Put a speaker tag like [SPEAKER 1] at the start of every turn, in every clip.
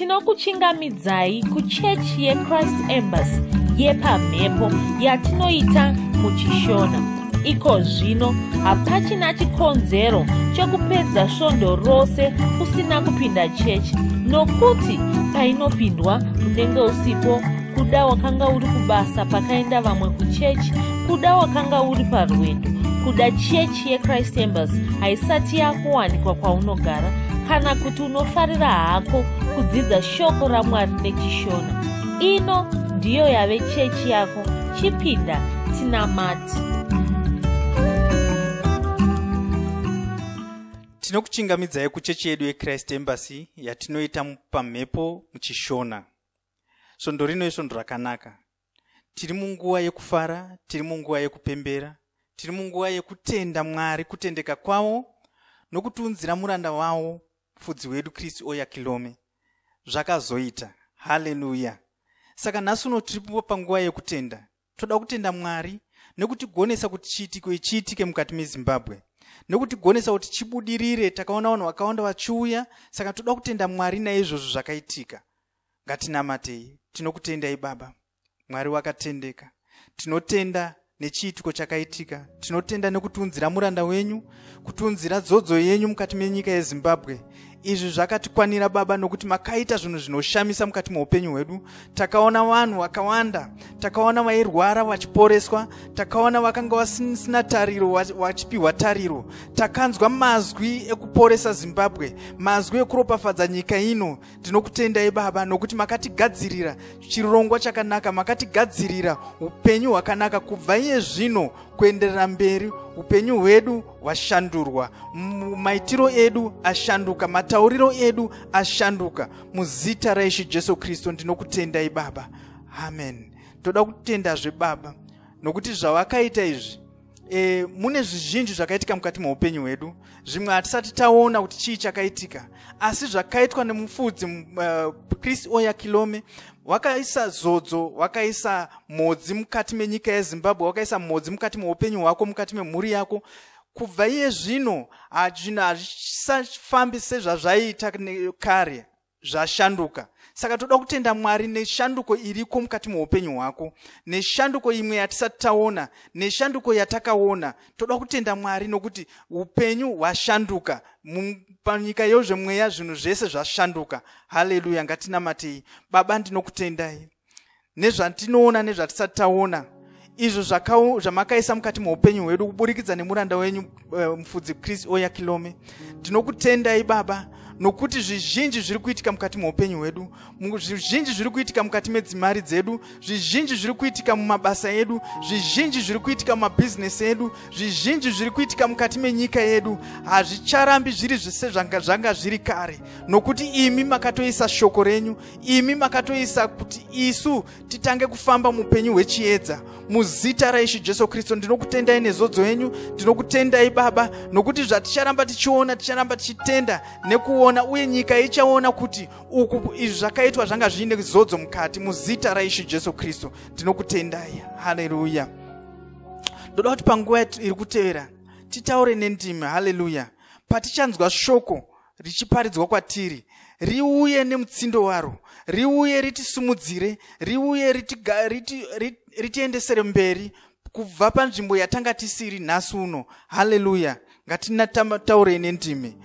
[SPEAKER 1] tinokuchingamidzai kuchechi yeChrist Embassy yepamhepo yatinoita muchishona. Iko zvino hapachina chikonzero chokupedza svondo rose usina kupinda chechi, nokuti painopindwa unenge usipo, kuda wakanga uri kubasa pakaenda vamwe kuchechi, kuda wakanga uri parwendo, kuda chechi yeChrist Embassy haisati yakuwanikwa kwaunogara, kana kuti unofarira hako kudzidza shoko raMwari nechishona. Ino ndiyo yave chechi yako. Chipinda tinamati.
[SPEAKER 2] Tinokuchingamidzai kuchechi yedu yeChrist Embassy yatinoita pamhepo muchishona. Svondo rino isvondo rakanaka. Tiri munguva yekufara, tiri munguva yekupembera, tiri munguva yekutenda Mwari, kutendeka kwawo nokutunzira muranda wawo mufudzi wedu Kristu Oya Kilome. Zvakazoita. Haleluya. Saka nhasi uno tiripo panguva yekutenda. Toda kutenda Mwari nokutigonesa kuti chiitiko ichiitike mukati meZimbabwe. Nokutigonesa kuti chibudirire, takaona vanhu vakawanda vachiuya, saka toda kutenda Mwari naizvozvo zvakaitika. Ngatinamatei. Tinokutendai Baba. Mwari wakatendeka. Tinotenda nechiitiko chakaitika. Tinotenda nekutunzira muranda wenyu, kutunzira dzodzo yenyu mukati menyika yeZimbabwe. Izvi zvakatikwanira Baba, nokuti makaita zvinhu zvinoshamisa mukati muupenyu hwedu. Takaona vanhu vakawanda, takaona vairwara vachiporeswa, takaona vakanga vasina tariro vachipiwa tariro. Takanzwa mazwi ekuporesa Zimbabwe, mazwi ekuropafadza nyika ino. Tinokutendai Baba, nokuti makatigadzirira chirongwa chakanaka, makatigadzirira upenyu hwakanaka. Kubva iye zvino kuenderera mberi, upenyu hwedu hwashandurwa, maitiro edu ashanduka, matauriro edu ashanduka. Muzita raIshe Jesu Kristu ndinokutendai Baba. Amen. Toda kutendazve Baba, nokuti zvawakaita izvi, mune zvizhinji zvakaitika mukati muupenyu hwedu. Zvimwe hatisati taona kuti chii chakaitika, asi zvakaitwa nemufudzi Kristu Oya Kilome. Wakaisa zodzo, wakaisa modzi mukati menyika yeZimbabwe, wakaisa modzi mukati muupenyu hwako, mukati memhuri yako. Kubva iye zvino zvinhu hazvisafambi sezvazvaita kare, zvashanduka. Saka toda kutenda Mwari neshanduko iriko mukati muupenyu hwako, neshanduko imwe yatisati taona, neshanduko yatakaona. Toda kutenda Mwari nokuti upenyu hwashanduka. Panyika yozvemweya zvinhu zvese zvashanduka. Haleluya. Ngatinamatei. Baba, ndinokutendai nezvatinoona nezvatisati taona, izvo zvamakaisa mukati muupenyu hwedu kuburikidza nemuranda wenyu mufudzi Kristu Oya Kilome. Ndinokutendai Baba, nokuti zvizhinji zviri kuitika mukati muupenyu hwedu, zvizhinji zviri kuitika mukati medzimari dzedu, zvizhinji zviri kuitika mumabasa edu, zvizhinji zviri kuitika mumabhizinesi edu, zvizhinji zviri kuitika mukati menyika yedu. Hazvicharambi zviri zvanga zviri kare, nokuti imi makatoisa shoko renyu, imi makatoisa kuti isu titange kufamba muupenyu hwechiedza. Muzita raIshe Jesu Kristu ndinokutendai nezodzo yenyu, ndinokutendai Baba, nokuti zvaticharamba tichiona, ticharamba tichitenda nekuona, uye nyika ichaona kuti uku izvi zvakaitwa zvanga zvine zodzo mukati. Muzita raIshe Jesu Kristu ndinokutendai. Haleluya. Ndoda kuti panguva iri kutevera titaure nendimi. Haleluya. Patichanzwa shoko richiparidzwa kwatiri, riuye nemutsindo waro, riuye ritisumudzire, riuye ritiendesere mberi kubva panzvimbo yatanga tisiri nhasi uno. Haleluya. Ngatinataurei nendimi.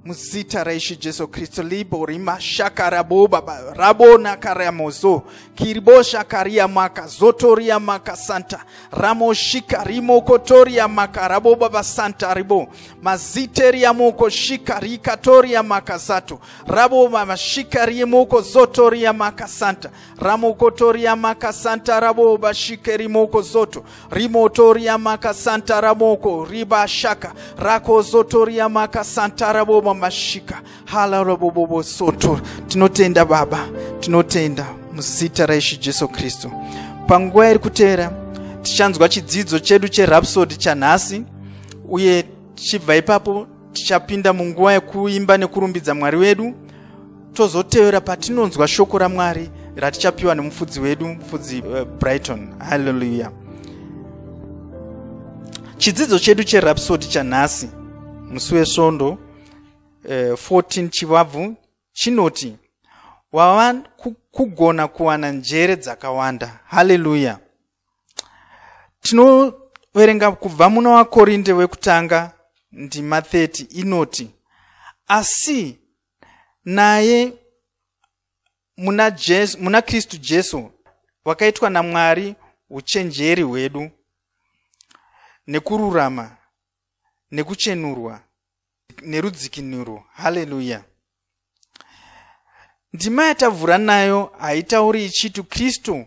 [SPEAKER 2] Muzita raIshe Jesu Kristu. Libo rima shakara boba rabona karamozo kiribo shakaria maka zotoria maka santa ramo shika rimo kotoria maka raboba basanta ribo maziteria moko shika rikatoria maka zato rabo mama shika rimoko zotoria maka santa ramo kotoria maka santa rabo bashike rimoko zoto rimotoria maka santa ramoko riba shaka rako zotoria maka santa rabo mashika halarabobo soto. Tinotenda Baba, tinotenda muzita raIshe Jesu Kristu. Panguva iri kutevera tichanzwa chidzidzo chedu cherhapsodi chanhasi, uye tichibva ipapo tichapinda munguva yekuimba nekurumbidza Mwari wedu, tozotevera patinonzwa shoko raMwari ratichapiwa nemufudzi wedu, mufudzi Brighton. Haleluya. Chidzidzo chedu cherhapsodi chanhasi musi wesvondo 14 chivabvu chinoti, wava kugona kuwana njere dzakawanda. Haleluya. Tinoverenga kubva muna vaKorinde wekutanga ndima 30 inoti, asi naye muna Kristu Jesu wakaitwa naMwari uchenjeri hwedu nekururama nekuchenurwa nerudzikinuro. Haleluya. Ndima yatavhura nayo haitauri ichiti Kristu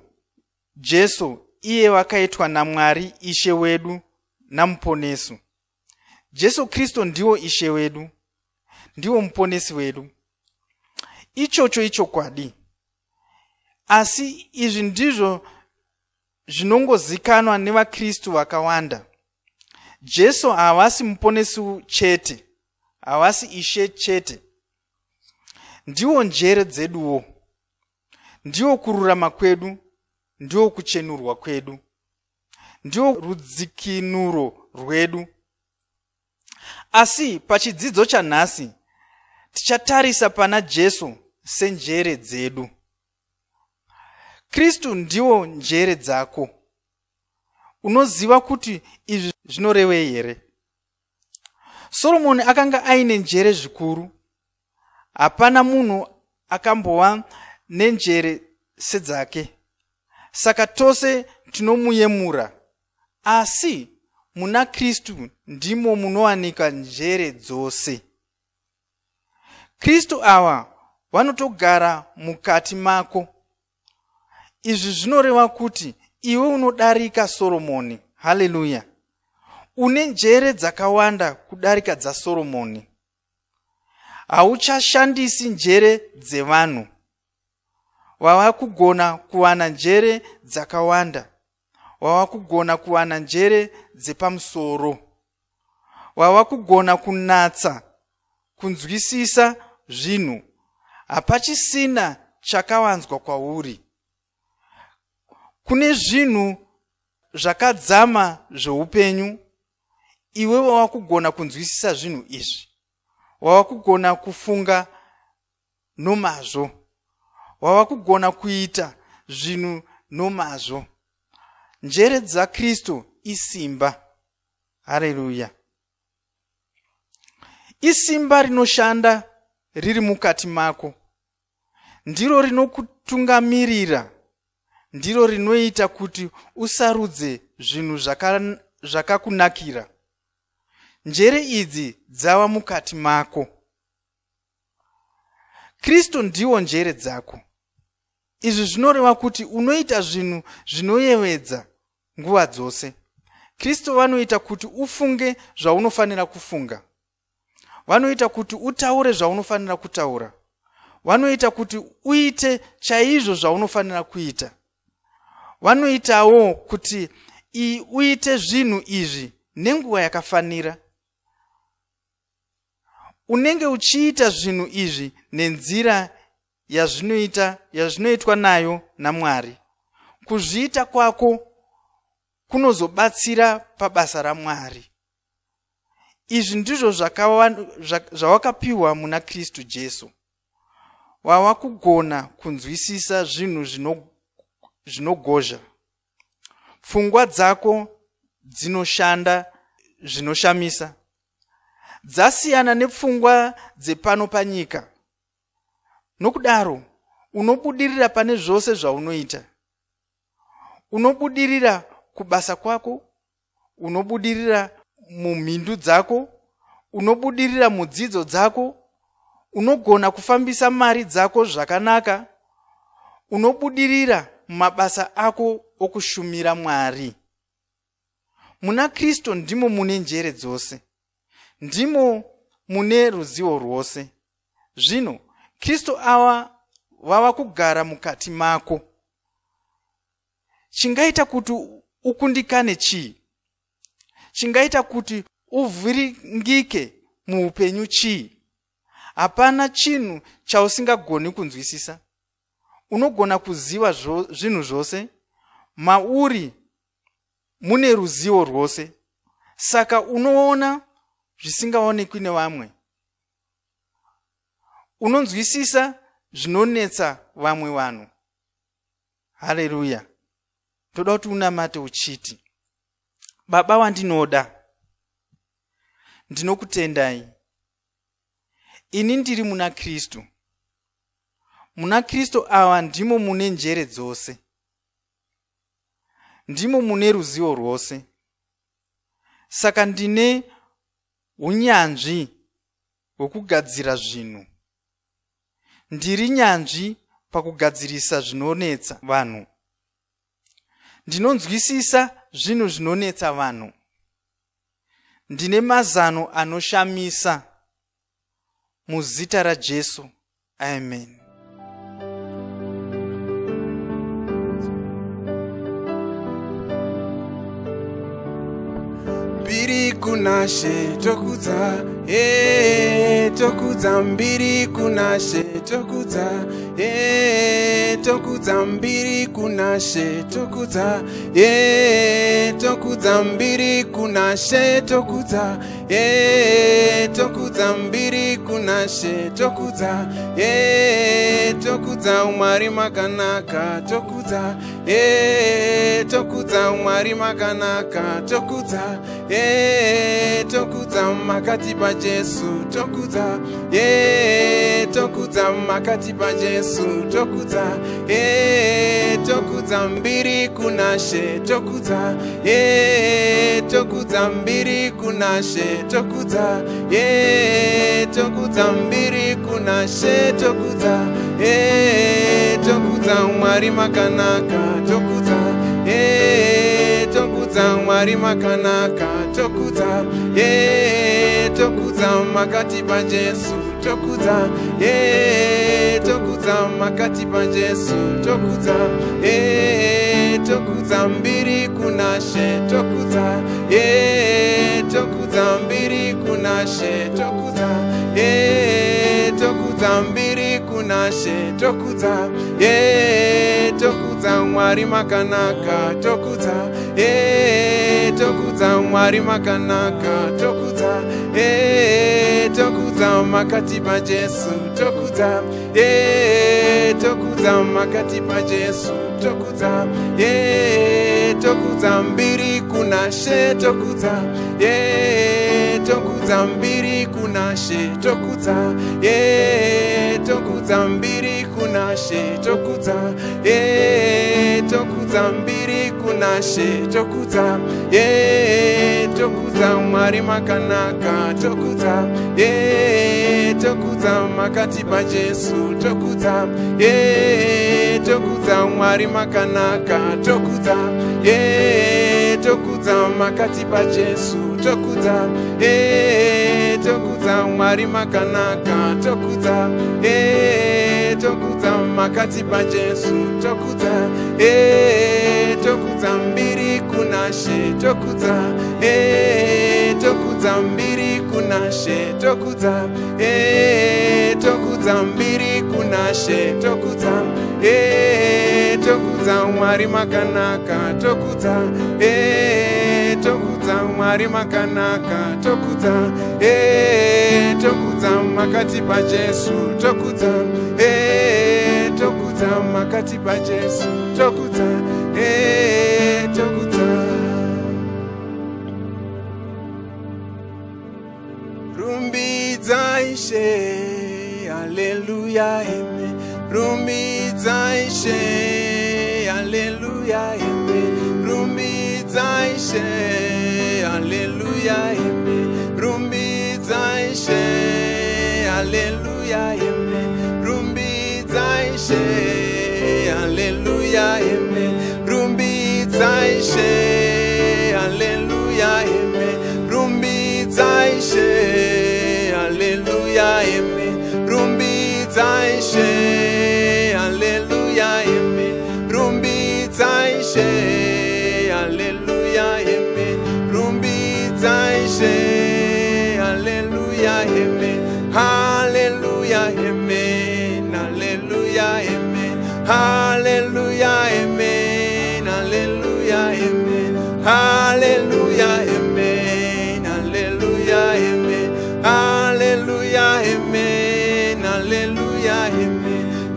[SPEAKER 2] Jesu iye wakaitwa naMwari Ishe wedu namuponesi. Jesu Kristu ndiwo Ishe wedu, ndiwo muponesi wedu. Ichocho ichokwadi. Asi izvi ndizvo zvinongozikanwa nevaKristu vakawanda. Jesu havasi muponesi chete, havasi Ishe chete. Ndiwo njere dzeduwo, ndiwo kururama kwedu, ndiwo kuchenurwa kwedu, ndiwo rudzikinuro rwedu. Asi pachidzidzo chanhasi tichatarisa pana Jesu senjere dzedu. Kristu ndiwo njere dzako. Unoziva kuti izvi zvinorevei here? Soromoni akanga aine njere zvikuru. Hapana munhu akambova nenjere sedzake. Saka tose tinomuyemura. Asi muna Kristu ndimo munowanika njere dzose. Kristu ava vanotogara mukati mako. Izvi zvinoreva kuti iwe unodarika Soromoni. Haleluya. Une njere dzakawanda kudarika dzaSoromoni. Hauchashandisi njere dzevanhu. Wava kugona kuwana njere dzakawanda. Wava kugona kuwana njere dzepamusoro. Wava kugona kunatsa, kunzwisisa zvinhu. Hapachisina chakawanzwa kwauri. Kune zvinhu zvakadzama zveupenyu, iwe wava kugona kunzwisisa zvinhu izvi. Wava kugona kufunga nomazvo. Wava kugona kuita zvinhu nomazvo. Njere dzaKristu isimba. Haleluya. Isimba rinoshanda riri mukati mako. Ndiro rinokutungamirira. Ndiro rinoita kuti usarudze zvinhu zvakakunakira. Njere idzi dzava mukati mako. Kristu ndiwo njere dzako. Izvi zvinoreva kuti unoita zvinhu zvinoyevedza nguva dzose. Kristu vanoita kuti ufunge zvaunofanira kufunga. Vanoita kuti utaure zvaunofanira kutaura. Vanoita kuti uite chaizvo zvaunofanira kuita. Vanoitawo kuti uite zvinhu izvi nenguva yakafanira. Unenge uchiita zvinhu izvi nenzira yazvinoitwa nayo naMwari. Kuzviita kwako kunozobatsira pabasa raMwari. Izvi ndizvo zvawakapiwa muna Kristu Jesu. Wava kugona kunzwisisa zvinhu zvinogozha. Pfungwa dzako dzinoshanda zvinoshamisa. Dzasiyana nepfungwa dzepano panyika. Nokudaro, unobudirira pane zvose zvaunoita. Unobudirira kubasa kwako, unobudirira mumhindu dzako, unobudirira mudzidzo dzako, unogona kufambisa mari dzako zvakanaka, unobudirira mumabasa ako okushumira Mwari. Muna Kristu ndimo mune njere dzose. Ndimo mune ruzivo rwose. Zvino Kristu vava kugara mukati mako. Chingaita kuti ukundikane chii? Chingaita kuti uvhiringike muupenyu chii? Hapana chinhu chausingagoni kunzwisisa. Unogona kuziva zvinhu zvose. Mauri mune ruzivo rwose. Saka unoona zvisingaonekwi nevamwe. Unonzwisisa zvinonetsa vamwe vanhu. Haleluya. Toda kuti unamate uchiti, Baba wandinoda, ndinokutendai. Ini ndiri muna Kristu. Muna Kristu ava ndimo mune njere dzose. Ndimo mune ruzivo rwose. Saka ndine unyanzvi hwekugadzira zvinhu. Ndiri nyanzvi pakugadzirisa zvinonetsa vanhu. Ndinonzwisisa zvinhu zvinonetsa vanhu. Ndine mazano anoshamisa. Muzita raJesu. Amen.
[SPEAKER 3] Mbiri kunashe tokudza, tokudza mbiri kunashe tokudza, tokudza mbiri kunashe tokudza, tokudza mbiri kunashe tokudza, tokudza mbiri kunashe tokudza, tokudza umwari makanaka tokudza, tokudza umwari makanaka tokudza, tokudza makati pa Jesu tokudza, tokudza makati pa Jesu tokudza, tokudza mbiri kunashe tokudza, tokudza mbiri kunashe tokudza, tokudza mbiri kunashe tokudza, tokudza umwari makanaka tokudza, tokudza umwari makanaka tokudza, tokudza makati pa Jesu tokudza, tokudza makati pa Jesu tokudza, tokudza mbiri kunashe tokudza, tokudza mbiri kunashe tokudza, tokudza mbiri kunashe tokudza, tokudza umwari makanaka tokudza, tokudza umwari makanaka tokudza, tokudza makati pa Jesu tokudza, tokudza makati pa Jesu tokudza, tokudza mbiri kunashe tokudza, tokudza mbiri kunashe tokudza, tokudza mbiri kunashe tokudza, tokudza mbiri kunashe tokudza, tokudza umwari makanaka tokudza, tokudza makati pa Jesu tokudza, tokudza umwari makanaka tokudza, tokudza makati pa Jesu tokudza, tokudza umwari makanaka tokudza, tokudza makati pa Jesu tokudza, tokudza mbiri kunashe tokudza, tokudza mbiri kunashe tokudza, tokudza mbiri kunashe tokudza, tokudza umwari makanaka tokudza, tokudza umwari makanaka tokudza, tokudza makati pa Jesu tokudza, tokudza makati pa Jesu tokudza, tokudza. Rumbidza Ishe, haleluya, amen. Rumbidza Ishe, haleluya, amen. Rumbidza Ishe, haleluya, amen. Rumbidza Ishe, haleluya, amen. Rumbidza Ishe, haleluya, amen. Rumbidza Ishe, haleluya, amen. Rumbidza Ishe, haleluya, amen. Rumbidza Ishe, haleluya, amen. Rumbidza Ishe, haleluya, amen. Rumbidza Ishe, haleluya, amen. Hallelujah, amen. Hallelujah, amen. Hallelujah, amen. Hallelujah, amen. Hallelujah, amen. Hallelujah, amen. Hallelujah, amen. Hallelujah, amen.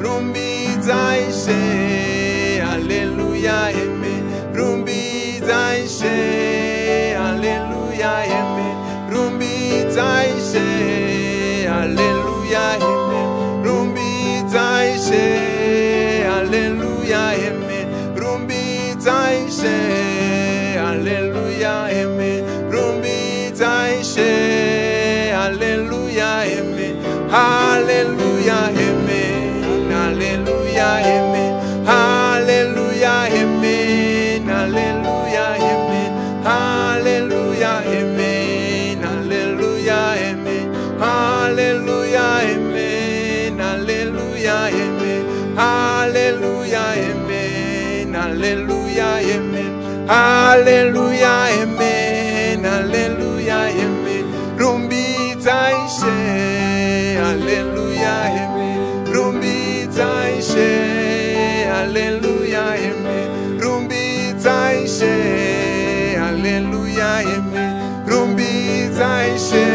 [SPEAKER 3] rumbidza Ishe, haleluya, amen. Rumbidza Ishe, haleluya, amen. Rumbidza Ishe, haleluya, amen. Rumbidza Ishe, haleluya, amen. Rumbidza Ishe, haleluya, amen. Rumbidza Ishe, haleluya, amen. Hallelujah, amen. Hallelujah, amen. Hallelujah, amen. Hallelujah, amen. Hallelujah, amen. Hallelujah, amen. Hallelujah, amen. Hallelujah, amen. Hallelujah, amen. Hallelujah, amen. Hallelujah, amen. Hallelujah, amen. Rumbidza Ishe, hallelujah, amen. Rumbidza Ishe, hallelujah, amen. Rumbidza Ishe, hallelujah, amen. Rumbidza Ishe,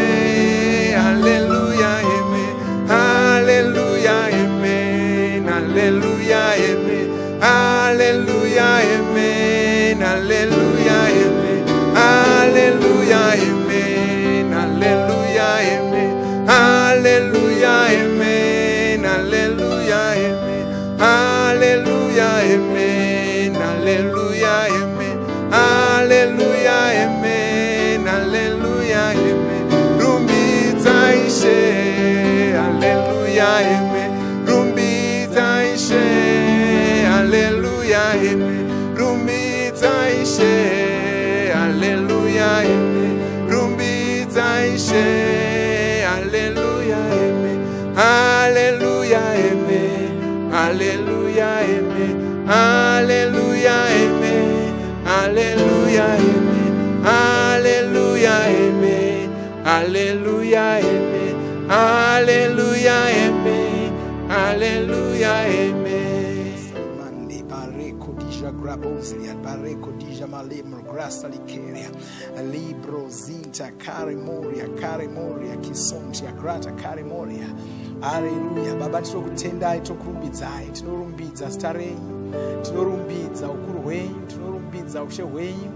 [SPEAKER 3] hallelujah, amen. Hallelujah, amen. Hallelujah, amen. Hallelujah, amen. Hallelujah, amen. Hallelujah, amen. Hallelujah, amen. Hallelujah, amen. Hallelujah, amen. Hallelujah, amen. Hallelujah, amen. Hallelujah, amen. Hallelujah, amen. Rumbidza Ishe, hallelujah, amen. Rumbidza Ishe, hallelujah, amen. Rumbidza Ishe, hallelujah, amen. Rumbidza Ishe, hallelujah, amen. Hallelujah, amen. Hallelujah, amen. Hallelujah, amen. Hallelujah, amen. Hallelujah, amen. Hallelujah, amen. Hallelujah, amen. Hallelujah, amen.
[SPEAKER 4] Mandi bareko dija grabozlia bareko dija malemro grasa likeria libro zinta kare moria kisontia grata kare moria. Haleluya. Baba tinokutendai, tokurumbidzai, tinorumbidza zita renyu, tinorumbidza ukuru hwenyu, tinorumbidza ushe hwenyu.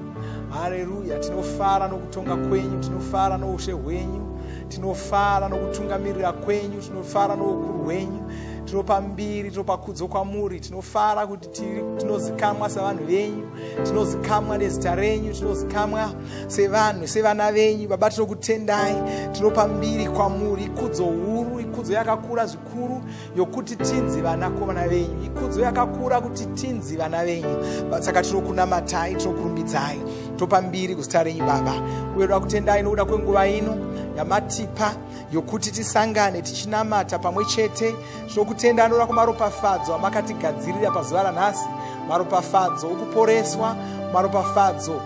[SPEAKER 4] Haleluya. Tinofara nokutonga kwenyu, tinofara noushe hwenyu, tinofara nokutungamirira kwenyu, tinofara noukuru hwenyu. Tinopa mbiri, tinopa kudzo kwamuri, tinofara kuti tinozikamwa savanhu venyu, tinozikamwa nezita renyu, tinozikamwa sevanhu, sevana venyu. Baba tinokutendai, tinopa mbiri kwamuri, ikudzo huru, ikudzo yakakura zvikuru yokuti tinzi vanakomana venyu, ikudzo yakakura kuti tinzi vana venyu. Saka tinokunamatai, tinokurumbidzai, topa mbiri kuzita renyu Baba. Uye toda kutendai nokuda kwenguva ino yamatipa yokuti tisangane tichinamata pamwe chete. Tinokutenda nokuda kwemaropafadzo amakatigadzirira pazuva ranhasi, maropafadzo okuporeswa, maropafadzo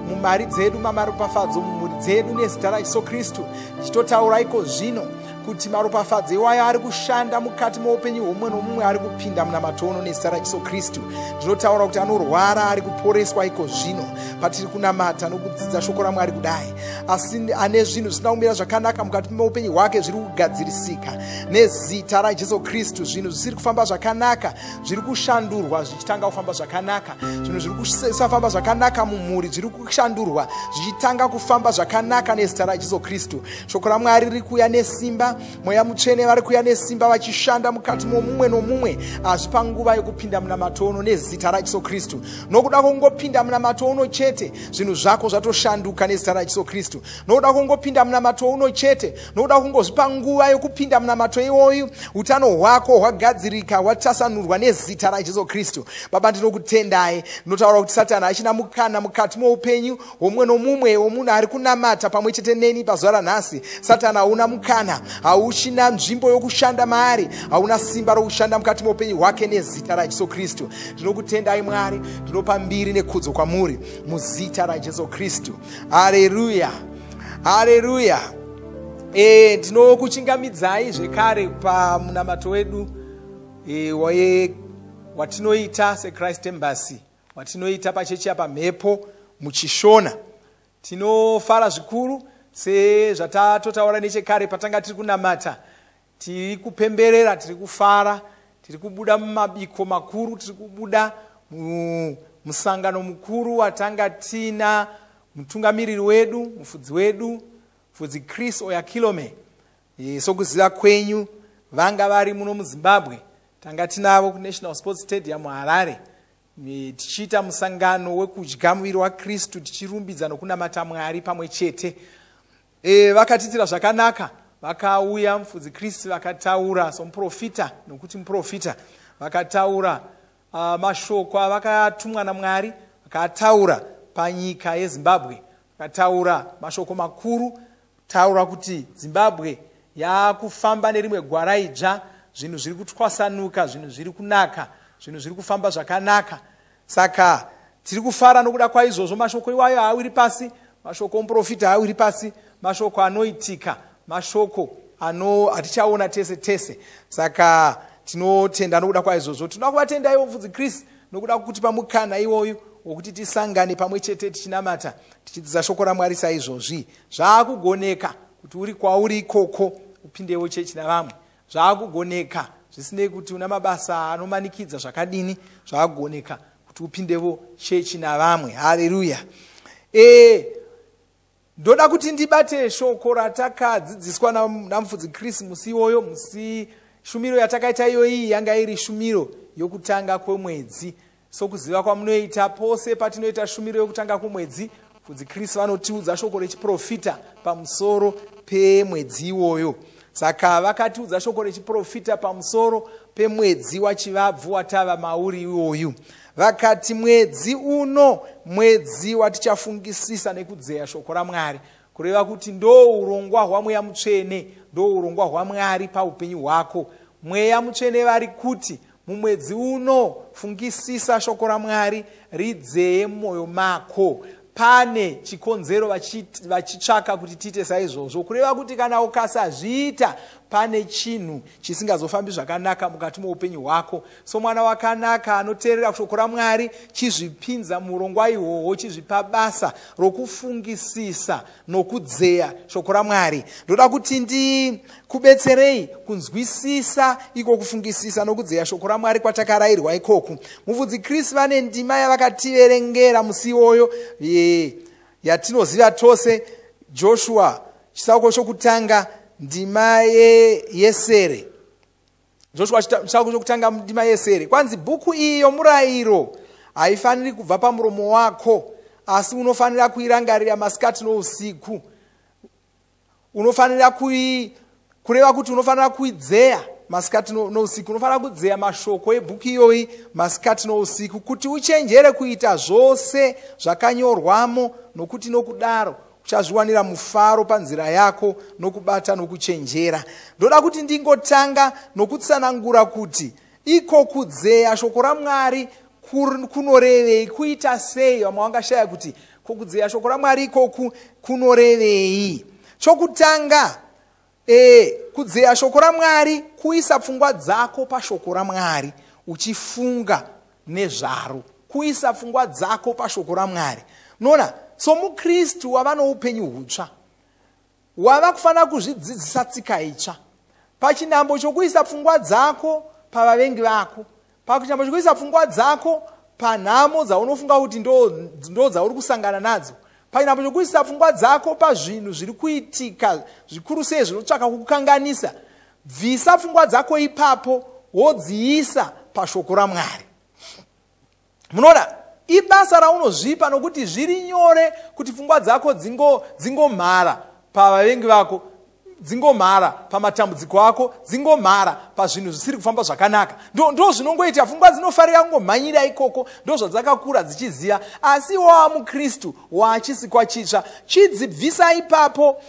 [SPEAKER 4] mumari dzedu, maropafadzo mumhuri dzedu nezita raJesu Kristu. Tichitotaura iko zvino kuti maropafadzo iwayo ari kushanda mukati meupenyu hwomumwe nomumwe ari kupinda munamato uno nezita raJesu Kristu. Ndinotaura kuti anorwara ari kuporeswa iko zvino patiri kunamata nokudzidza shoko raMwari kudai. Asi ane zvinhu zvisina kumira zvakanaka mukati meupenyu hwake zviri kugadzirisika nezita raJesu Kristu. Zvinhu zvisiri kufamba zvakanaka zviri kushandurwa zvichitanga kufamba zvakanaka. Zvinhu zviri kusafamba zvakanaka mumhuri zviri kushandurwa zvichitanga kufamba zvakanaka nezita raJesu Kristu. Shoko raMwari riri kuuya nesimba, Mweya Mutsvene vari kuuya nesimba vachishanda mukati momumwe nomumwe. Azvipa nguva yokupinda munamato uno nezita raJesu Kristu. Nokuda kungopinda munamato uno chete, zvinhu zvako zvatoshanduka nezita raJesu Kristu. Nokuda kungopinda munamato uno chete, nokuda kungozvipa nguva yokupinda munamato iwoyu, utano hwako hwagadzirika, hwatasanurwa nezita raJesu Kristu. Baba ndinokutendai, ndinotaura kuti Satani achina mukana mukati moupenyu hwomumwe nomumwe womunhu ari kunamata pamwe chete neni pazuva ranhasi. Satani hauna mukana, hauchina nzvimbo yokushanda maari, hauna simba rokushanda mukati moupenyu hwake nezita raJesu Kristu. Ndinokutendai Mwari, ndinopa mbiri nekudzo kwamuri muzita raJesu Kristu. Haleluya, haleluya. Tinokuchingamidzai zvekare pamunamato wedu watinoita seChrist Embassy, watinoita pachechi apa mhepo muchishona. Tinofara zvikuru sezvatatotaura nechekare patanga tiri kunamata, tiri kupemberera, tiri kufara tiri kubuda mumabiko makuru, tiri kubuda musangano mukuru watanga tina mutungamiriri wedu, mufudzi wedu, mufudzi Chris Oyakhilome. Sokuziva kwenyu vanga vari muno muZimbabwe, tanga tinavo kuNational Sports Stadium Harare, tichiita musangano wekudya muviri waKristu, tichirumbidza nokunamata Mwari pamwe chete. Vakatiitira zvakanaka, vakauya mufudzi Chris vakataura somuprofita, nokuti muprofita, vakataura mashoko avakatumwa naMwari, vakataura panyika yeZimbabwe, vakataura mashoko makuru, taura kuti Zimbabwe yakufamba nerimwe gwara idzva, zvinhu zviri kutwasanuka, zvinhu zviri kunaka, zvinhu zviri kufamba zvakanaka. Saka tiri kufara nokuda kwaizvozvo. Mashoko iwayo haawiri pasi, mashoko omuprofita haawiri pasi, mashoko anoitika, mashoko atichaona tese tese. Saka tinotenda nokuda kwaizvozvo. Tinoda kuvatenda ivo mufudzi Chris nokuda kwokuti pamukana iwoyu wokuti tisangane pamwe chete tichinamata, tichidzidza shoko raMwari saizvozvi. Zvaakugoneka kuti uri kwauri ikoko upindewo chechi navamwe. Zvaakugoneka zvisinei kuti una mabasa anomanikidza zvakadini, zvaakugoneka kuti upindewo chechi navamwe. Haleluya. Ndoda kuti ndibate shoko ratakadzidziswa namufudzi Chris musi iwoyo. Musi shumiro yatakaita iyoyi yanga iri shumiro yokutanga kwemwedzi. Sokuziva kwamunoita pose patinoita shumiro yokutanga kwemwedzi, mufudzi Chris vanotiudza shoko rechiprofita pamusoro pemwedzi iwoyo. Saka vakatiudza shoko rechiprofita pamusoro pemwedzi wachivabvu watava mauri iwoyu. Vakati mwedzi uno mwedzi watichafungisisa nekudzeya shoko raMwari, kureva kuti ndo urongwa hwaMweya Mutsvene, ndo urongwa hwaMwari paupenyu hwako. Mweya Mutsvene vari kuti mumwedzi uno fungisisa shoko raMwari, ridzeye mumwoyo mako. Pane chikonzero vachitsvaka kuti tiite saizvozvo, kureva kuti kana ukasazviita pane chinhu chisingazofambi zvakanaka mukati muupenyu hwako. So mwana wakanaka anoteerera shoko raMwari, chizvipinza murongwa ihwohwo, chizvipa basa rokufungisisa nokudzeya shoko raMwari. Ndoda kuti ndikubetserei kunzwisisa iko kufungisisa nokudzeya shoko raMwari kwatakarayirwa ikoku. Mufudzi Chris vane ndima yavakativerengera musi iwoyo yatinoziva tose, Joshua chisauko chokutanga ndima yesere. Joshua chisauko chokutanga ndima yesere. Kwanzi bhuku iyi yomurayiro haifaniri kubva pamuromo wako, asi unofanira kuirangarira masikati nousiku. Unofanira kureva kuti unofanira kuidzeya masikati nousiku. Unofanira kudzeya mashoko ebhuku iyoyi masikati nousiku, kuti uchenjere kuita zvose zvakanyorwamo, nokuti nokudaro uchazviwanira mufaro panzira yako nokubata nokuchenjera. Ndoda kuti ndingotanga nokutsanangura kuti iko kudzeya shoko raMwari kunorevei, kuita sei. Vamwe vangashaya kuti kudzeya shoko raMwari ikoku kunorevei. Chokutanga, kudzeya shoko raMwari kuisa pfungwa dzako pashoko raMwari uchifunga nezvaro, kuisa pfungwa dzako pashoko raMwari. Nona somuKristu wava noupenyu hutsva, wava kufanira kuzvidzidzisa tsika itsva pachinambo chokuisa pfungwa dzako pavavengi vako, pachinambo chokuisa pfungwa dzako panhamo dzaunofunga kuti ndo dzauri kusangana nadzo, pachinambo chokuisa pfungwa dzako pazvinhu zviri kuitika zvikuru sei zvinotsvaka kukukanganisa. Bvisa pfungwa dzako ipapo wodziisa pashoko raMwari. Munoda ibasa raunozvipa, nokuti zviri nyore kuti pfungwa dzako dzingomhara pavavengi vako, dzingomhara pamatambudziko ako, dzingomhara pazvinhu zvisiri kufamba zvakanaka. Ndo zvinongoita pfungwa dzinofarira kungomhanyira ikoko, ndo zvadzakakura dzichiziva. Asi wa muKristu wachisikwa chitsva, chidzibvisa ipapo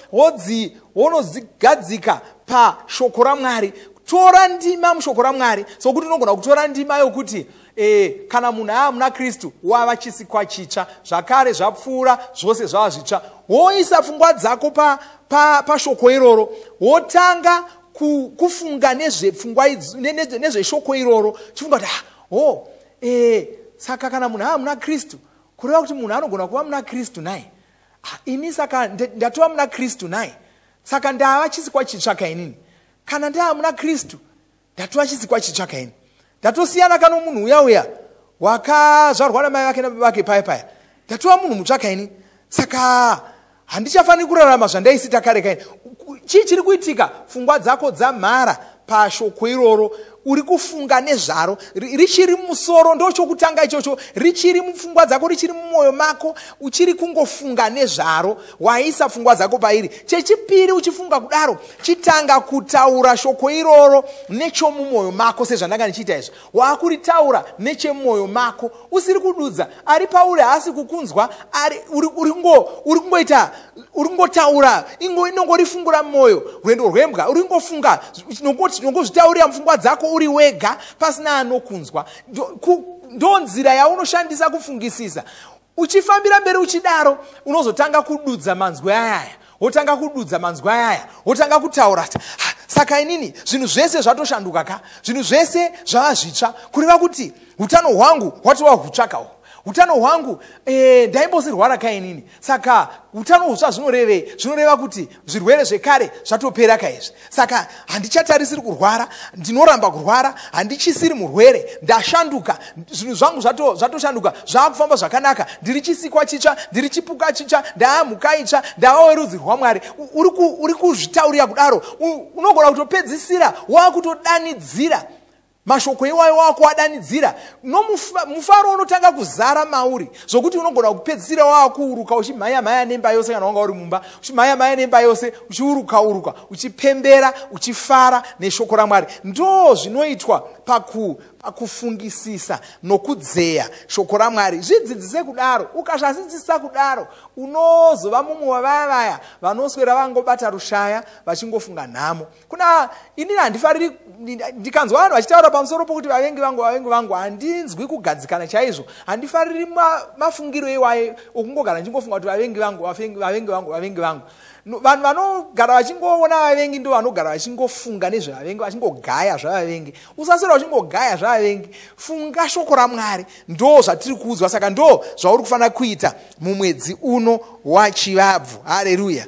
[SPEAKER 4] wonodzigadzika pashoko raMwari. Tora ndima mushoko raMwari, sokuti unogona kutora ndima yokuti kana munhu aamuna Kristu wava chisikwa chitsva, zvakare zvapfuura, zvose zvava zvitsva. Woisa pfungwa dzako pashoko iroro, wotanga kufunga nezveshoko iroro, chifunga kuti saka kana munhu aamuna Kristu, kureva kuti munhu anogona kuva muna Kristu naye. Ini saka ndatova muna Kristu naye, saka ndava chisikwa chitsva kainini. Kana ndaamuna Kristu ndatova chisikwa chitsva kaini. ndatosiyana kano munhu uya wakazvarwa namai vake nababa vake paya ndatova munhu mutsva kaini, saka handichafaniri kurarama zvandaisita kare kaini. Chii chiri kuitika? Pfungwa dzako dzamhara pashoko iroro, uri kufunga nezvaro, richiri musoro, ndo chokutanga ichocho, richiri mupfungwa dzako, richiri mumwoyo mako, uchiri kungofunga nezvaro, waisa pfungwa dzako pairi. Chechipiri, uchifunga kudaro, chitanga kutaura shoko iroro nechomumwoyo mako. Sezvandanga ndichiita izvo, waakuritaura nechemumwoyo mako, usiri kududza. Ari pauri haasi kukunzwa, uri kungotaura, inongorifungura mumwoyo, rwendo rwembwa, uri kungofunga, nongozvitaurira mupfungwa dzako uri wega pasina anokunzwa. Ndo nzira yaunoshandisa kufungisisa. Uchifambira mberi uchidaro, unozotanga kududza manzwi ayaya, wotanga kududza manzwi ayaya, wotanga kutaura. Saka inini zvinhu zvese zvatoshanduka ka, zvinhu zvese zvava zvitsva, kureva kuti utano hwangu hwatova hutsvakawo. Utano hwangu ndaimbosirwara kainini, saka utano hutsva zvinorevei? Zvinoreva kuti zvirwere zvekare zvatopera kaizvi. Saka handichatarisiri kurwara, ndinoramba kurwara, handichisiri murwere, ndashanduka, zvinhu zvangu zvatoshanduka, zvakufamba zvakanaka, ndiri chisikwa chitsva, ndiri chipuka chitsva, ndaamhuka itsva, ndava werudzi rwaMwari. Uri kuzvitaurira kudaro, unogona kutopedzisira wakutodanidzira mashoko iwayo wakuadanidzira, mufaro unotanga kuzara mauri, zvokuti unogona kupedzisira wakuuruka uchimhaya nemba yose, kana wanga uri mumba uchimhaya nemba yose, uchiuruka uchipembera, uchifara neshoko raMwari. Ndo zvinoitwa pakufungisisa nokudzeya shoko raMwari. Zvidzidzise kudaro. Ukazvidzidzisa kudaro, unozova mumwe wavaya vanoswera vangobata rushaya vachingofunga nhamo. Kuna inini handifariri, ndikanzwa vanhu vachitaura pamusoro pokuti vavengi vangu, handinzwi kugadzikana chaizvo. Handifariri mafungiro iwaye okungogara ndichingofunga kuti vavengi vangu. Vanhu vanogara vachingoona vavengi ndo vanogara vachingofunga nezvevavengi, vachingogaya zvavavengi. Usaswera uchingogaya zvavavengi, funga shoko raMwari. Ndo zvatiri kuudzwa, saka ndo zvauri kufanira kuita mumwedzi uno wachivabvu. Haleluya.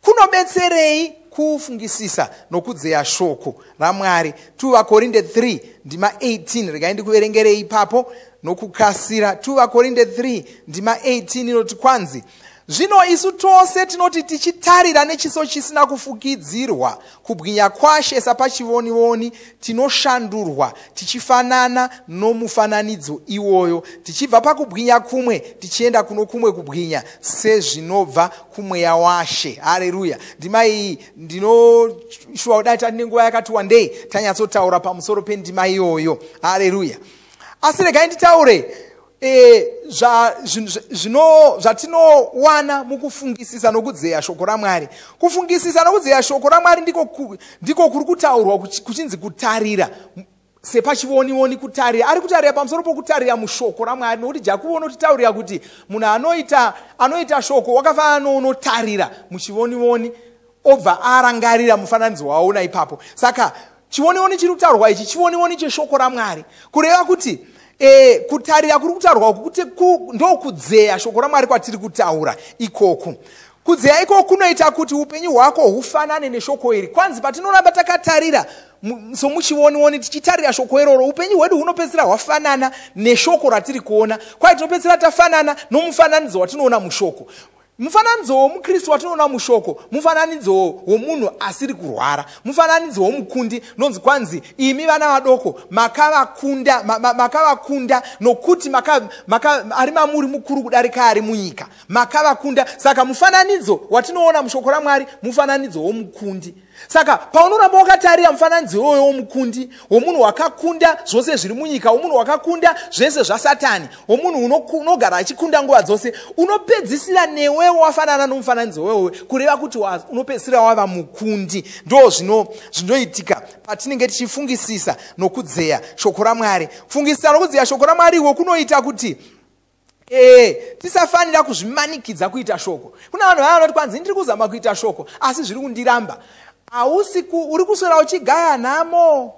[SPEAKER 4] Kunobetserei kufungisisa nokudzeya shoko raMwari? 2 vaKorinde 3 ndima 18, regai ndikuverengerei ipapo nokukasira. 2 vaKorinde 3 ndima 18 inoti kwanzi, zvino isu tose tinoti tichitarira nechiso chisina kufukidzirwa kubwinya kwaShe sapachivonioni, tinoshandurwa tichifanana nomufananidzo iwoyo, tichibva pakubwinya kumwe tichienda kuno kumwe kubwinya, sezvinobva kumweya waShe. Haleluya. Ndima iyi ndinoshuva kudai tatine nguva yakati wandei tanyatsotaura pamusoro pendima iyoyo. Haleluya. Asi regai nditaure zvatinowana mukufungisisa nokudzeya shoko raMwari. Kufungisisa nokudzeya shoko raMwari ndiko kuri kutaurwa kuchinzi kutarira sepachivonioni. Kutarira, ari kutarira pamusoro pokutarira mushoko raMwari, nokuti Jakuru unotitaurira kuti munhu anoita shoko wakafanana nounotarira muchivonioni obva arangarira mufananidzo waona ipapo. Saka chivonioni chiri kutaurwa ichi chivonioni cheshoko raMwari, kureva kuti kutarira kuri kutaurwa kuti ndo kudzeya shoko raMwari kwatiri kutaura ikoku. Kudzeya ikoku kunoita kuti upenyu hwako hufanane neshoko iri. Kwanzi patinoramba takatarira somuchivonioni tichitarira shoko iroro, upenyu hwedu hunopedzisira hwafanana neshoko ratiri kuona, kwai tinopedzisira tafanana nomufananidzo watinoona mushoko. Mufananidzo womukristu watinoona mushoko mufananidzo womunhu asiri kurwara, mufananidzo womukundi. Nonzi kwanzi, imi vana vadoko makavakunda nokuti ari mamuri mukuru kudarika ari munyika, makavakunda. Saka mufananidzo watinoona mushoko raMwari mufananidzo womukundi. Saka paunoramba wakatarira mufananidzo iwoyo womukundi, womunhu wakakunda zvose zviri munyika, womunhu wakakunda zvese zvaSatani, womunhu unogara achikunda nguva dzose, unopedzisira newe wafanana nomufananidzo wewe, kureva kuti unopedzisira wava mukundi. Ndo zvinoitika patinenge tichifungisisa nokudzeya shoko raMwari. Kufungisisa nokudzeya shoko raMwari iwo kunoita kuti tisafanira kuzvimanikidza kuita shoko. Kuna vanhu vanoti kwanzi ndiri kuzama kuita shoko asi zviri kundiramba. Uri kuswera uchigaya nhamo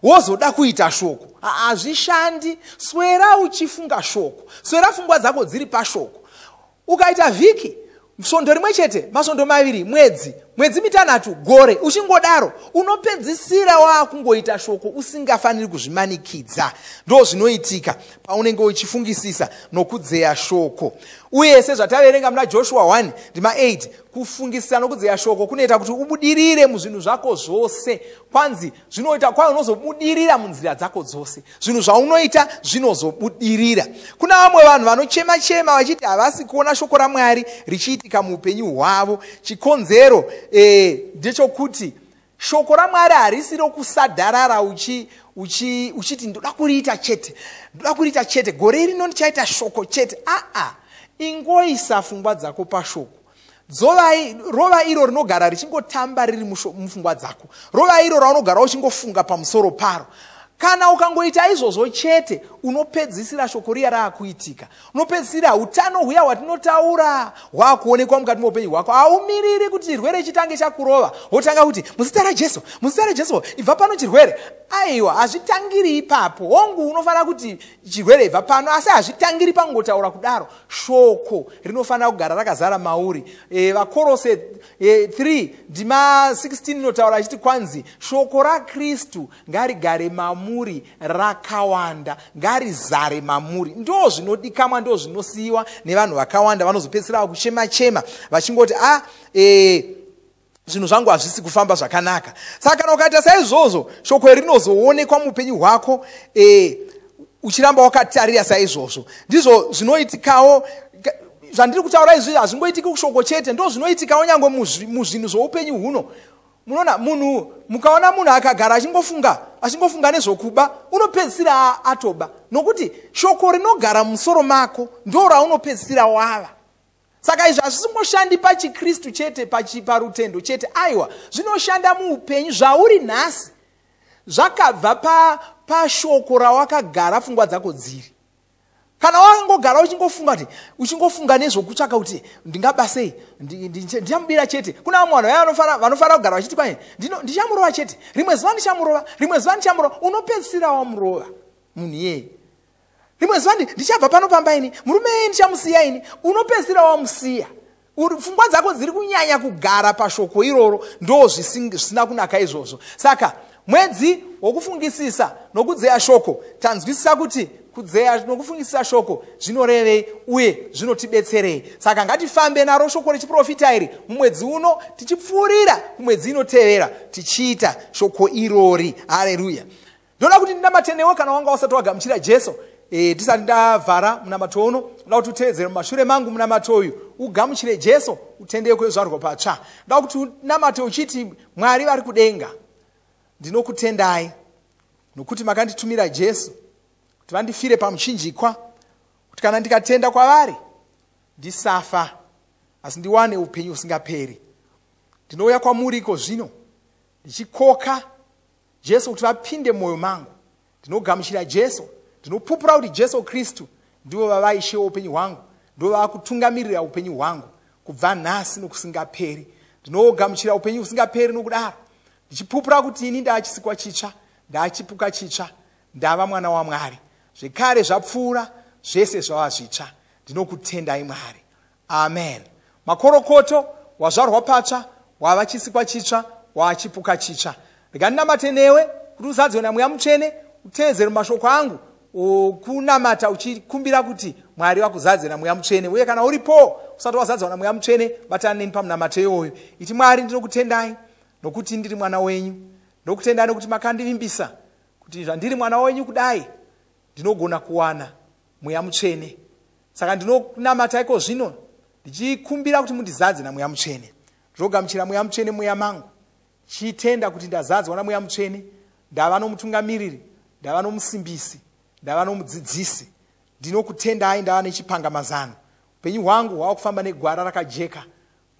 [SPEAKER 4] wozoda kuita shoko, hazvishandi. Swera uchifunga shoko, swera pfungwa dzako dziri pashoko. Ukaita vhiki, svondo rimwe chete, masvondo maviri, mwedzi, mwedzi mitanhatu, gore. Uchingodaro unopedzisira wakungoita shoko usingafaniri kuzvimanikidza. Ndo zvinoitika paunenge uchifungisisa nokudzeya shoko. Uye sezvataverenga muna Joshua 1:8, kufungisisa nokudzeya shoko kunoita kuti ubudirire muzvinhu zvako zvose. Kwanzi zvinoita kwa unozobudirira munzira dzako dzose. Zvinhu zvaunoita zvinozobudirira. Kuna vamwe vanhu vanochema-chema vachiti havasi kuona shoko raMwari richiitika muupenyu hwavo. Chikonzero ndechokuti shoko raMwari harisi rokusadharara uchiti ndoda kuriita chete, gore rino ndichaita shoko chete. Ingoisa pfungwa dzako pashoko. Rova iro rinogara richingotamba riri mupfungwa dzako. Rova iro raunogara uchingofunga pamusoro paro. Kana ukangoita izvozvo chete, unopedzisira shoko riya raakuitika. Unopedzisira utano huya hwatinotaura hwakuonekwa mukati muupenyu hwako. Haumiriri kuti chirwere chitange chakurova wotanga kuti muzita raJesu, ibva pano chirwere. Aiwa, hazvitangiri ipapo. Hongu unofanira kuti chirwere ibva pano, asi hazvitangiri pangotaura kudaro. Shoko rinofanira kugara rakazara mauri. Vakorose 3:16 inotaura achiti kwanzi shoko raKristu ngarigare mamuri rakawanda, ngarizare mamuri. Ndo zvinodikamwa, ndo zvinosiyiwa nevanhu vakawanda vanozopedzisira kuchema-chema vachingoti zvinhu zvangu hazvisi kufamba zvakanaka. Saka kana ukaita saizvozvo, shoko rinozoonekwa muupenyu hwako uchiramba wakatarira saizvozvo. Ndizvo zvinoitikawo. Zvandiri kutaura izvi hazvingoitiki kushoko chete, ndo zvinoitikawo nyangwe muzvinhu zvoupenyu huno. Munoona mukaona munhu akagara achingofunga nezvokuba, unopedzisira atoba. Nokuti shoko rinogara musoro mako ndo raunopedzisira wava. Saka izvi hazvisingoshandi pachiKristu chete, parutendo chete. Aiwa, zvinoshanda muupenyu zvauri nhasi. Zvakabva pashoko rawakagara pfungwa dzako dziri. Kana wangogara uchingofunga nezvokutsvaka kuti ndingabasei, ndichamubira chete. Kuna vamwe vanhu vanofanira kugara vachiti kwai ndichamurova chete, rimwe zuva ndichamurova, unopedzisira wamurova munhu iyeye. Rimwe zuva ndichabva pano pamba ini, murume iyeye ndichamusiya ini, unopedzisira wamusiya. Pfungwa dzako dziri kunyanya kugara pashoko iroro, ndo zvisina kunaka izvozvo. Saka mwedzi wokufungisisa nokudzeya shoko, tanzwisisa kuti kudzeya nokufungisisa shoko zvinorevei uye zvinotibetserei. Saka ngatifambe naro shoko rechiprofita iri mumwedzi uno, tichipfuurira kumwedzi inotevera tichiita shoko irori. Haleluya. Ndoda kuti ndinamatenewo kana wanga usati wagamuchira Jesu. Tisati ndavhara munamato uno, ndoda kuti utevedzere mumashure mangu munamato uyu, ugamuchire Jesu, utendeye kwezvarwa patsva. Ndoda kuti unamate uchiti, Mwari vari kudenga, ndinokutendai nokuti makanditumira Jesu kuti vandifire pamuchinjikwa, kuti kana ndikatenda kwavari ndisafa asi ndiwane upenyu usingaperi. Ndinouya kwamuri iko zvino ndichikoka Jesu kuti vapinde mwoyo mangu. Ndinogamuchira Jesu, ndinopupura kuti Jesu Kristu ndivo vavaishe upenyu hwangu, ndivo vavakutungamirira upenyu hwangu kubva nhasi nokusingaperi. Ndinogamuchira upenyu usingaperi nokudaro ndichipupura kuti ini ndaachisikwa chitsva, ndaachipuka chitsva, ndava mwana waMwari. Zvekare zvapfuura, zvese zvava zvitsva. Ndinokutendai Mwari. Amen. Makorokoto, wazvarwa patsva, wava chisikwa chitsva, waachipuka chitsva. Rega ndinamate newe kuti uzadzwe naMweya Mutsvene, utevedzere mashoko angu kunamata uchikumbira kuti Mwari vakuzadze naMweya Mutsvene. Uye kana uripo usati wazadzwa naMweya Mutsvene, batana neni pamunamato iwoyo. Iti Mwari, ndinokutendai nokuti ndiri mwana wenyu. Ndinokutendai nokuti makandivimbisa kuti zvandiri mwana wenyu kudai ndinogona kuwana Mweya Mutsvene. Saka ndinonamata iko zvino ndichikumbira kuti mundizadze naMweya Mutsvene. Ndinogamuchira Mweya Mutsvene mweya mangu, chitenda kuti ndazadzwa naMweya Mutsvene, ndava nomutungamiriri, ndava nomusimbisi, ndava nomudzidzisi. Ndinokutendai ndava nechipangamazano. Upenyu hwangu hwava kufamba negwara rakajeka.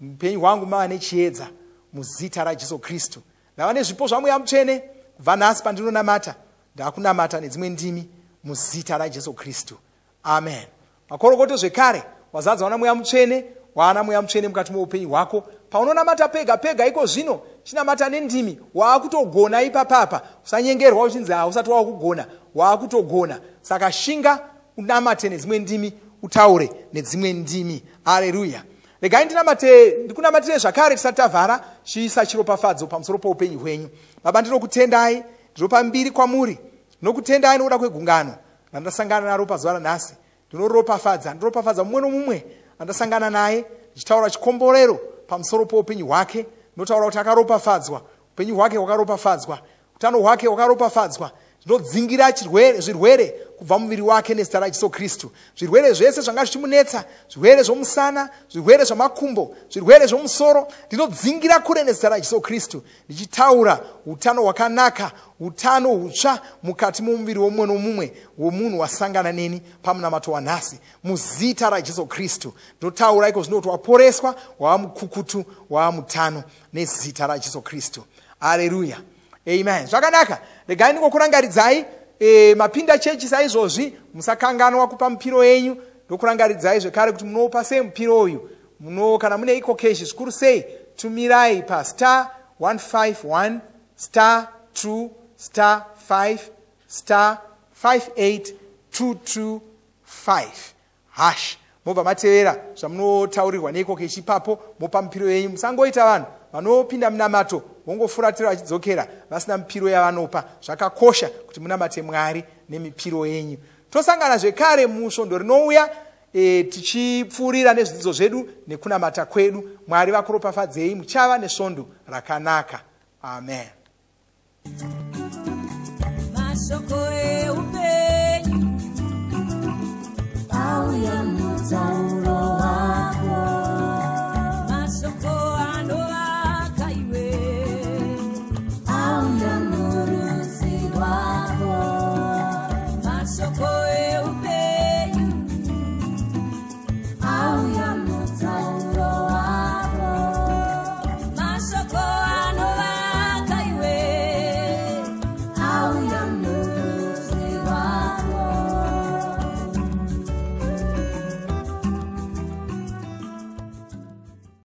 [SPEAKER 4] Upenyu hwangu mava nechiedza muzita raJesu Kristu. Ndava nezvipo zvaMweya Mutsvene, kubva nhasi pandinonamata ndakunamata nedzimwe ndimi muzita raJesu Kristu. Amen. Makorokoto zvekare, wazadzwa naMweya Mutsvene, wana Mweya Mutsvene mukati muupenyu hwako. Paunonamata pega pega iko zvino, chinamata nendimi, waakutogona ipapapa. Usanyengerwa uchinzi usati wakugona, waakutogona. Saka shinga unamate nedzimwe ndimi, utaure nedzimwe ndimi. Haleluya. Regai ndikunamatire zvakare tisati tavhara chiisa chiropafadzo pamusoro poupenyu hwenyu. Baba, ndinokutendai, ndinopa mbiri kwamuri. Ndinokutendai nokuda kwegungano randasangana naro pazuva ranhasi. Ndinoropafadza mumwe nomumwe andasangana naye, ndichitaura chikomborero pamusoro poupenyu hwake. Ndinotaura kuti akaropafadzwa, upenyu hwake hwakaropafadzwa, utano hwake hwakaropafadzwa. Ndinodzingira zvirwere kubva muviri wake nezita raJesu Kristu. Zvirwere zvese zvanga zvichimunetsa, zvirwere zvomusana, zvirwere zvamakumbo, zvirwere zvomusoro, ndinodzingira kure nezita raJesu Kristu, ndichitaura utano hwakanaka, utano hutsva mukati momuviri womumwe nomumwe womunhu wasangana neni pamunamato wanhasi, muzita raJesu Kristu. Ndinotaura iko zvino kuti waporeswa, wamukukutu, wamutano nezita raJesu Kristu. Haleluya. Amen. Zvakanaka. Regai ndingokurangaridzai mapinda chechi saizvozvi, musakanganwa kupa mupiro yenyu. Ndokurangaridzai zvekare kuti munopa sei mupiro uyu. Kana mune iko keshi zvikuru sei, tumirai pa *151 *2 *5 *58225 hash. Mobva matevera zvamunotaurirwa neiko keshi ipapo, mopa mupiro yenyu. Musangoita vanhu vanopinda munamato vongofuratira vachidzokera vasina mipiro yavanopa. Zvakakosha kuti munamate Mwari nemipiro yenyu. Tosangana zvekare musvondo rinouya tichipfuurira nezvidzidzo zvedu nekunamata kwedu. Mwari vakuropafadzei, muchava nesvondo rakanaka. Amen.